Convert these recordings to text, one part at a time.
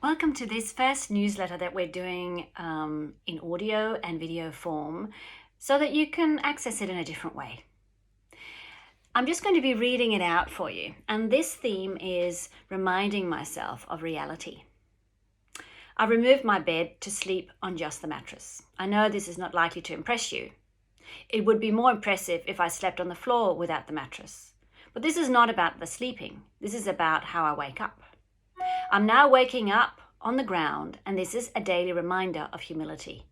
Welcome to this first newsletter that we're doing in audio and video form so that you can access it in a different way. I'm just going to be reading it out for you, and this theme is reminding myself of reality. I've removed my bed to sleep on just the mattress. I know this is not likely to impress you. It would be more impressive if I slept on the floor without the mattress. But this is not about the sleeping. This is about how I wake up. I'm now waking up on the ground, and this is a daily reminder of humility.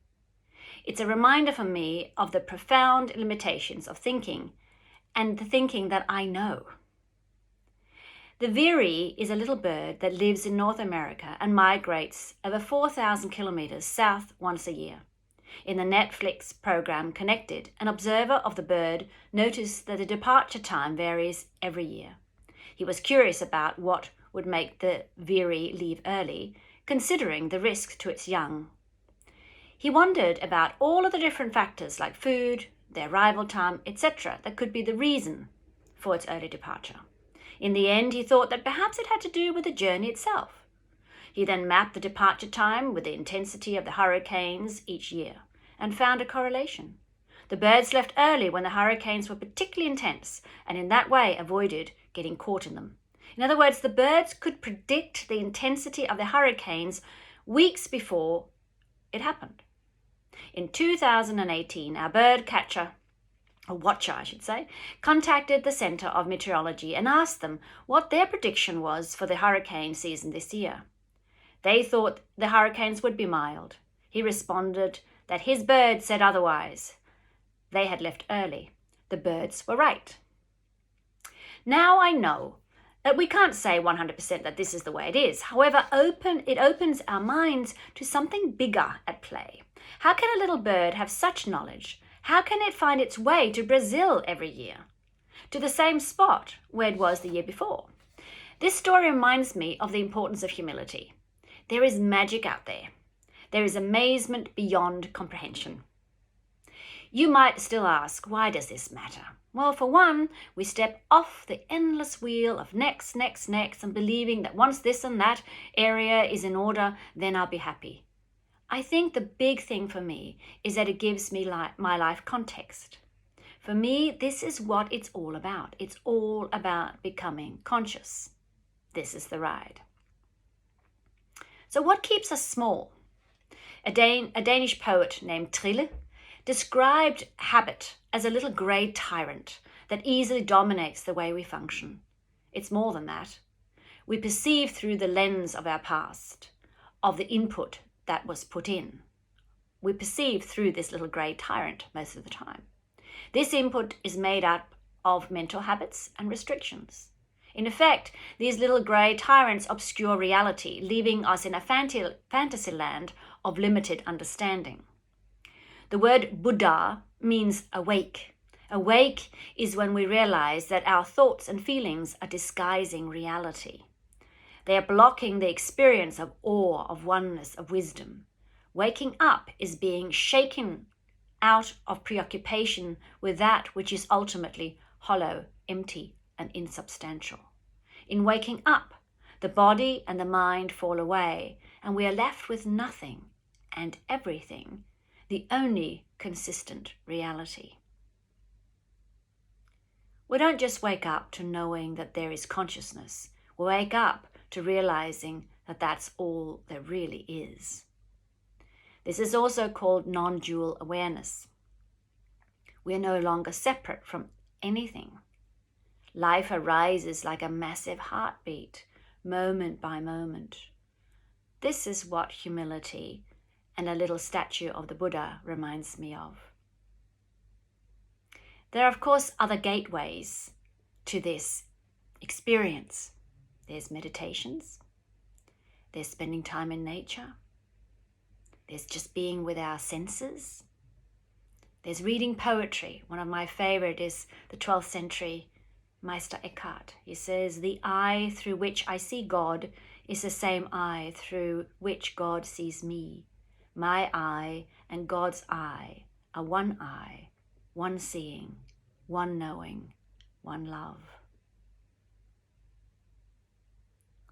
It's a reminder for me of the profound limitations of thinking and the thinking that I know. The veery is a little bird that lives in North America and migrates over 4,000 kilometers south once a year. In the Netflix program Connected, an observer of the bird noticed that the departure time varies every year. He was curious about what would make the veery leave early, considering the risk to its young. He wondered about all of the different factors like food, their arrival time, etc. that could be the reason for its early departure. In the end, he thought that perhaps it had to do with the journey itself. He then mapped the departure time with the intensity of the hurricanes each year and found a correlation. The birds left early when the hurricanes were particularly intense and in that way avoided getting caught in them. In other words, the birds could predict the intensity of the hurricanes weeks before it happened. In 2018, our bird watcher, contacted the Center of Meteorology and asked them what their prediction was for the hurricane season this year. They thought the hurricanes would be mild. He responded that his bird said otherwise. They had left early. The birds were right. Now I know that we can't say 100% that this is the way it is. However, it opens our minds to something bigger at play. How can a little bird have such knowledge? How can it find its way to Brazil every year, to the same spot where it was the year before? This story reminds me of the importance of humility. There is magic out there. There is amazement beyond comprehension. You might still ask, why does this matter? Well, for one, we step off the endless wheel of next, and believing that once this and that area is in order, then I'll be happy. I think the big thing for me is that it gives me my life context. For me, this is what it's all about. It's all about becoming conscious. This is the ride. So what keeps us small? A Danish poet named Trille described habit as a little grey tyrant that easily dominates the way we function. It's more than that. We perceive through the lens of our past, of the input that was put in. We perceive through this little grey tyrant most of the time. This input is made up of mental habits and restrictions. In effect, these little grey tyrants obscure reality, leaving us in a fantasy land of limited understanding. The word Buddha means awake. Awake is when we realize that our thoughts and feelings are disguising reality. They are blocking the experience of awe, of oneness, of wisdom. Waking up is being shaken out of preoccupation with that which is ultimately hollow, empty, and insubstantial. In waking up, the body and the mind fall away, and we are left with nothing and everything, the only consistent reality. We don't just wake up to knowing that there is consciousness. We wake up to realizing that that's all there really is. This is also called non-dual awareness. We are no longer separate from anything. Life arises like a massive heartbeat, moment by moment. This is what humility and a little statue of the Buddha reminds me of. There are, of course, other gateways to this experience. There's meditations. There's spending time in nature. There's just being with our senses. There's reading poetry. One of my favorite is the 12th century Meister Eckhart. He says, "The eye through which I see God is the same eye through which God sees me. My eye and God's eye are one eye, one seeing, one knowing, one love."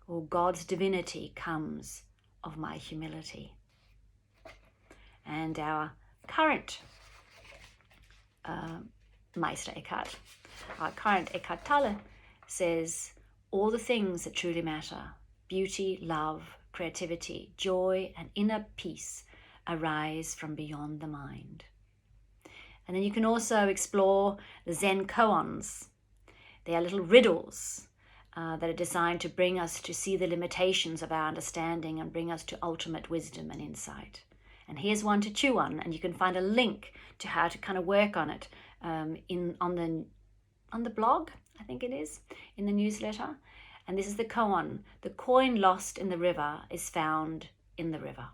Or God's divinity comes of my humility. And our current Meister Eckhart, our current Eckhart Tolle, says all the things that truly matter, beauty, love, creativity, joy, and inner peace, arise from beyond the mind. And then you can also explore the Zen koans. They are little riddles that are designed to bring us to see the limitations of our understanding and bring us to ultimate wisdom and insight. And here's one to chew on, and you can find a link to how to kind of work on it on the blog, I think it is, in the newsletter. And this is the koan: the coin lost in the river is found in the river.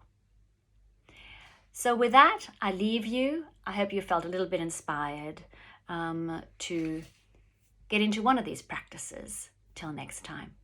So with that, I leave you. I hope you felt a little bit inspired to get into one of these practices. Till next time.